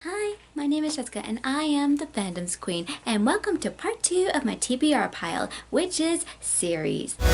Hi, my name is Jessica and I am the fandom's queen, and welcome to part 2 of my TBR pile, which is series. The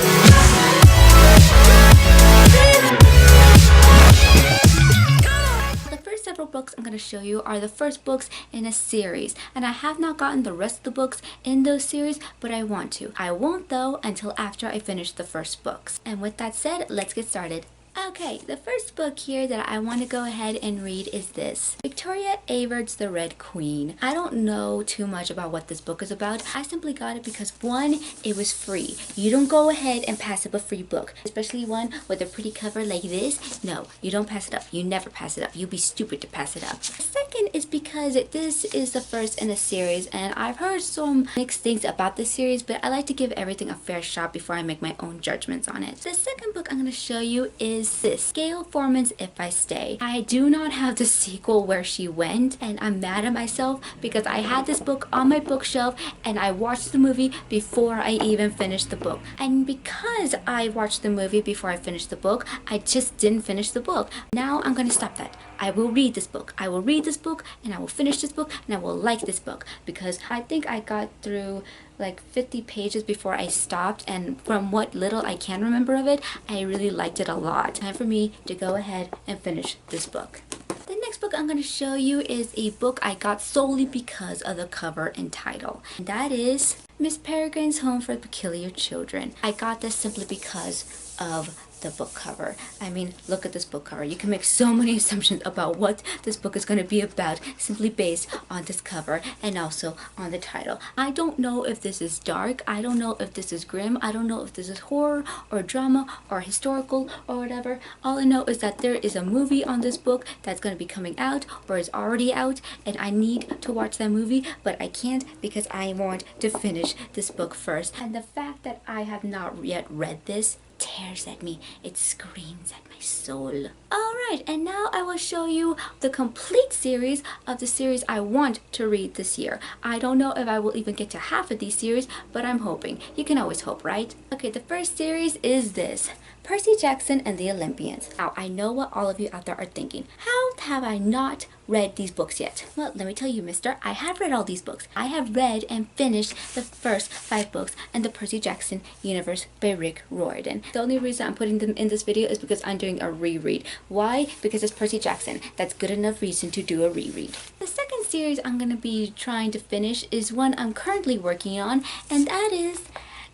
first several books I'm going to show you are the first books in a series, and I have not gotten the rest of the books in those series, but I want to. I won't though until after I finish the first books. And with that said, let's get started. Okay, the first book here that I want to go ahead and read is this. Victoria Avard's The Red Queen. I don't know too much about what this book is about. I simply got it because one, it was free. You don't go ahead and pass up a free book, especially one with a pretty cover like this. No, you don't pass it up. You never pass it up. You'd be stupid to pass it up. The second is because this is the first in a series, and I've heard some mixed things about this series, but I like to give everything a fair shot before I make my own judgments on it. The second book I'm going to show you is this, Gail Forman's If I Stay. I do not have the sequel Where She Went, and I'm mad at myself because I had this book on my bookshelf and I watched the movie before I even finished the book. And because I watched the movie before I finished the book, I just didn't finish the book. Now I'm going to stop that. I will read this book. I will read this book and I will finish this book and I will like this book, because I think I got through like 50 pages before I stopped, and from what little I can remember of it, I really liked it a lot. Time for me to go ahead and finish this book. The next book I'm going to show you is a book I got solely because of the cover and title, and that is Miss Peregrine's Home for Peculiar Children. I got this simply because of the book cover. I mean, look at this book cover. You can make so many assumptions about what this book is going to be about simply based on this cover and also on the title. I don't know if this is dark. I don't know if this is grim. I don't know if this is horror or drama or historical or whatever. All I know is that there is a movie on this book that's going to be coming out or is already out, and I need to watch that movie, but I can't because I want to finish this book first. And the fact that I have not yet read this tears at me. It screams at my soul. Alright, and now I will show you the complete series of the series I want to read this year. I don't know if I will even get to half of these series, but I'm hoping. You can always hope, right? Okay, the first series is this, Percy Jackson and the Olympians. Now, I know what all of you out there are thinking. How have I not read these books yet? Well, let me tell you, mister, I have read all these books. I have read and finished the first 5 books in the Percy Jackson universe by Rick Riordan. The only reason I'm putting them in this video is because I'm doing a reread. Why? Because it's Percy Jackson. That's good enough reason to do a reread. The second series I'm going to be trying to finish is one I'm currently working on, and that is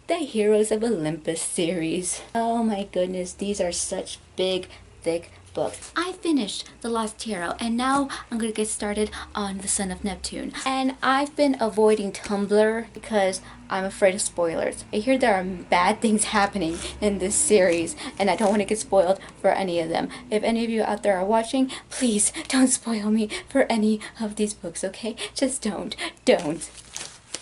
the Heroes of Olympus series. Oh my goodness, these are such big, thick books. I finished The Lost Hero, and now I'm gonna get started on The Son of Neptune. And I've been avoiding Tumblr because I'm afraid of spoilers. I hear there are bad things happening in this series, and I don't want to get spoiled for any of them. If any of you out there are watching, please don't spoil me for any of these books, okay? Just don't.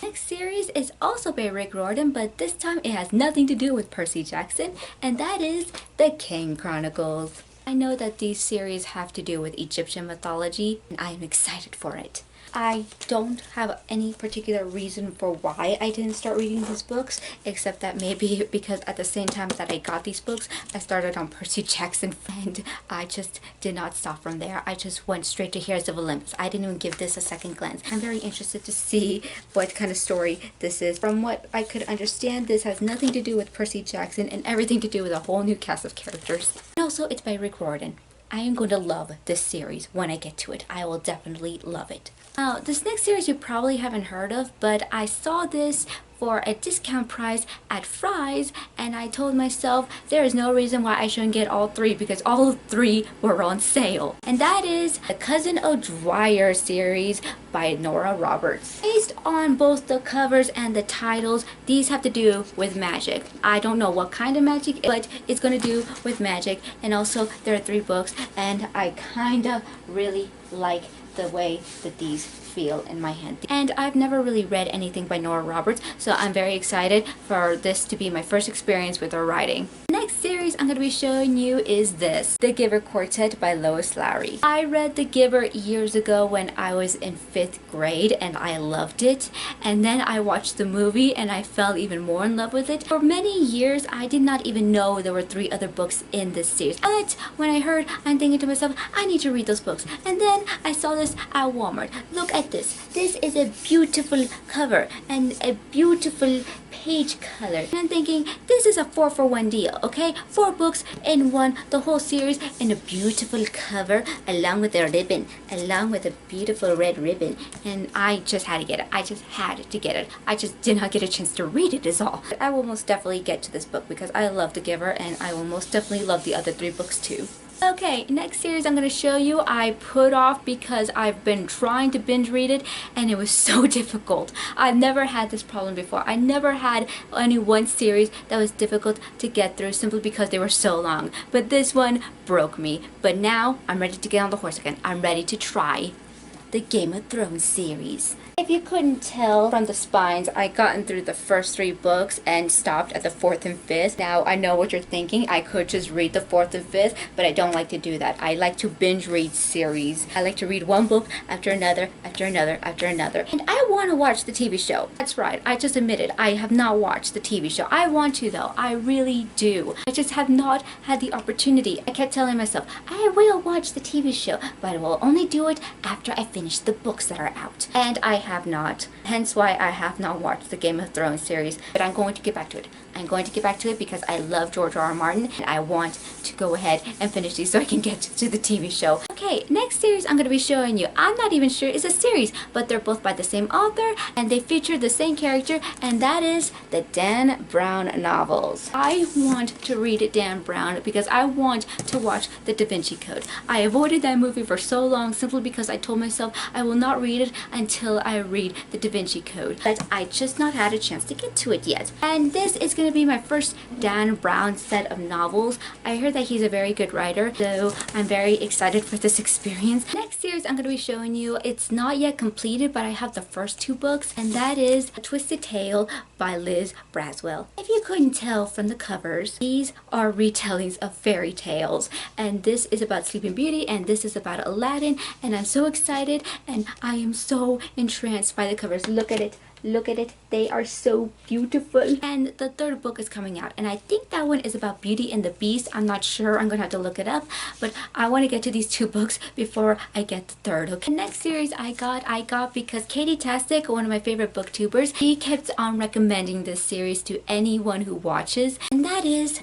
Next series is also by Rick Riordan, but this time it has nothing to do with Percy Jackson, and that is the King Chronicles. I know that these series have to do with Egyptian mythology, and I am excited for it. I don't have any particular reason for why I didn't start reading these books, except that maybe because at the same time that I got these books, I started on Percy Jackson, and I just did not stop from there. I just went straight to Heroes of Olympus. I didn't even give this a second glance. I'm very interested to see what kind of story this is. From what I could understand, this has nothing to do with Percy Jackson and everything to do with a whole new cast of characters. And also, it's by Rick Riordan. I am going to love this series when I get to it. I will definitely love it. Now, this next series you probably haven't heard of, but I saw this for a discount price at Fry's, and I told myself there is no reason why I shouldn't get all 3 because all 3 were on sale. And that is the Cousin O'Dwyer series by Nora Roberts. Based on both the covers and the titles, these have to do with magic. I don't know what kind of magic, but it's going to do with magic. And also, there are 3 books, and I kind of really like the way that these feel in my hand. And I've never really read anything by Nora Roberts, so I'm very excited for this to be my first experience with her writing. The next series I'm going to be showing you is this, The Giver Quartet by Lois Lowry. I read The Giver years ago when I was in 5th grade and I loved it. And then I watched the movie and I fell even more in love with it. For many years, I did not even know there were 3 other books in this series. But when I heard, I'm thinking to myself, I need to read those books. And then I saw this at Walmart. Look at this. This is a beautiful cover and a beautiful page color. And I'm thinking, this is a 4-for-1 deal, okay? 4 books in one, the whole series, and a beautiful cover along with a ribbon, along with a beautiful red ribbon. And I just had to get it. I just had to get it. I just did not get a chance to read it is all. But I will most definitely get to this book because I love The Giver and I will most definitely love the other 3 books too. Okay, next series I'm going to show you I put off because I've been trying to binge read it and it was so difficult. I've never had this problem before. I never had any one series that was difficult to get through simply because they were so long. But this one broke me. But now I'm ready to get on the horse again. I'm ready to try the Game of Thrones series. If you couldn't tell from the spines, I gotten through the first 3 books and stopped at the 4th and 5th. Now, I know what you're thinking. I could just read the 4th and 5th, but I don't like to do that. I like to binge read series. I like to read one book after another, after another, after another. And I want to watch the TV show. That's right. I just admitted I have not watched the TV show. I want to though. I really do. I just have not had the opportunity. I kept telling myself, I will watch the TV show, but I will only do it after I finish the books that are out. And I have not. Hence why I have not watched the Game of Thrones series, but I'm going to get back to it. I'm going to get back to it because I love George R. R. Martin and I want to go ahead and finish these so I can get to the TV show. Okay, next series I'm going to be showing you, I'm not even sure it's a series, but they're both by the same author and they feature the same character, and that is the Dan Brown novels. I want to read Dan Brown because I want to watch the Da Vinci Code. I avoided that movie for so long simply because I told myself I will not read it until I read the Da Vinci Code, but I just not had a chance to get to it yet. And this is going to be my first Dan Brown set of novels. I heard that he's a very good writer, so I'm very excited for this experience. Next series I'm going to be showing you, it's not yet completed, but I have the first 2 books, and that is A Twisted Tale by Liz Braswell. If you couldn't tell from the covers, these are retellings of fairy tales, and this is about Sleeping Beauty and this is about Aladdin, and I'm so excited and I am so entranced by the covers. Look at it. Look at it. They are so beautiful. And the 3rd book is coming out, and I think that one is about Beauty and the Beast. I'm not sure. I'm gonna have to look it up, but I want to get to these 2 books before I get the 3rd. Okay. The next series I got because Katie Tastic, one of my favorite booktubers, he kept on recommending this series to anyone who watches, and that is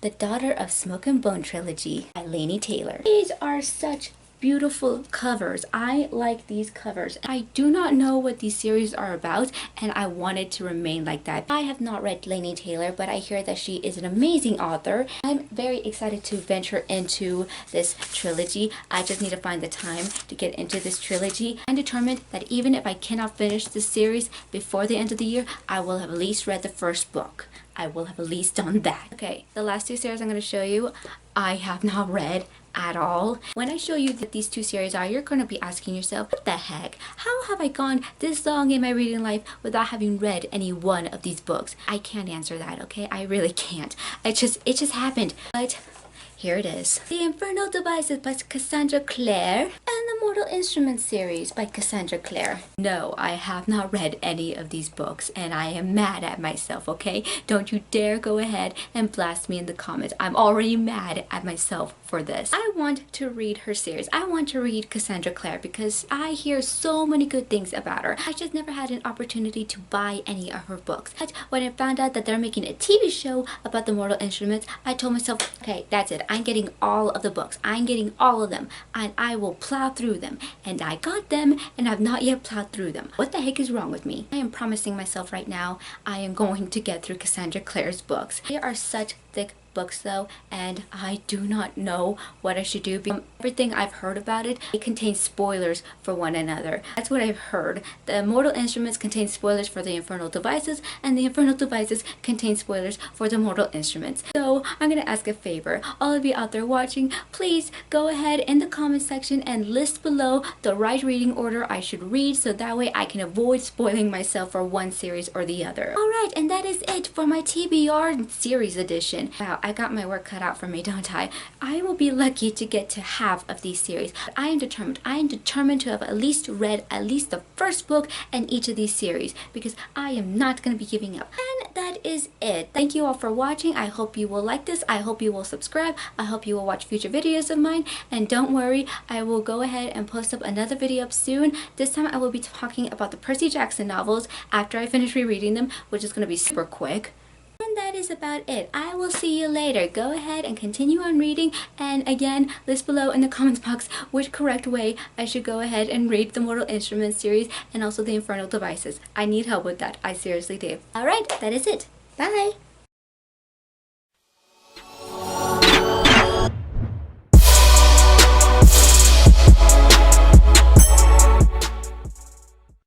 The Daughter of Smoke and Bone trilogy by Laini Taylor. These are such beautiful covers. I like these covers. I do not know what these series are about, and I want it to remain like that. I have not read Laini Taylor, but I hear that she is an amazing author. I'm very excited to venture into this trilogy. I just need to find the time to get into this trilogy. I'm determined that even if I cannot finish this series before the end of the year, I will have at least read the first book. I will have at least done that. Okay, the last 2 series I'm going to show you, I have not read at all. When I show you that these 2 series are, you're going to be asking yourself, what the heck? How have I gone this long in my reading life without having read any one of these books? I can't answer that, okay? I really can't. It just happened. But here it is. The Infernal Devices by Cassandra Clare and the Mortal Instruments series by Cassandra Clare. No, I have not read any of these books and I am mad at myself, okay? Don't you dare go ahead and blast me in the comments. I'm already mad at myself for this. I want to read her series. I want to read Cassandra Clare because I hear so many good things about her. I just never had an opportunity to buy any of her books. But when I found out that they're making a TV show about the Mortal Instruments, I told myself, okay, that's it. I'm getting all of the books. I'm getting all of them and I will plow through them. And I got them and I've not yet plowed through them. What the heck is wrong with me? I am promising myself right now I am going to get through Cassandra Clare's books. They are such thick books though, and I do not know what I should do because everything I've heard about it contains spoilers for one another. That's what I've heard. The Mortal Instruments contain spoilers for the Infernal Devices, and the Infernal Devices contain spoilers for the Mortal Instruments. So I'm gonna ask a favor. All of you out there watching, please go ahead in the comment section and list below the right reading order I should read so that way I can avoid spoiling myself for one series or the other. Alright, and that is it for my TBR series edition. Wow, I got my work cut out for me, don't I? I will be lucky to get to half of these series. But I am determined. I am determined to have at least read at least the first book in each of these series, because I am not going to be giving up. And that is it. Thank you all for watching. I hope you will like this. I hope you will subscribe. I hope you will watch future videos of mine. And don't worry, I will go ahead and post up another video up soon. This time I will be talking about the Percy Jackson novels after I finish rereading them, which is going to be super quick. And that is about it. I will see you later. Go ahead and continue on reading. And again, list below in the comments box which correct way I should go ahead and read the Mortal Instruments series and also the Infernal Devices. I need help with that. I seriously do. Alright, that is it. Bye!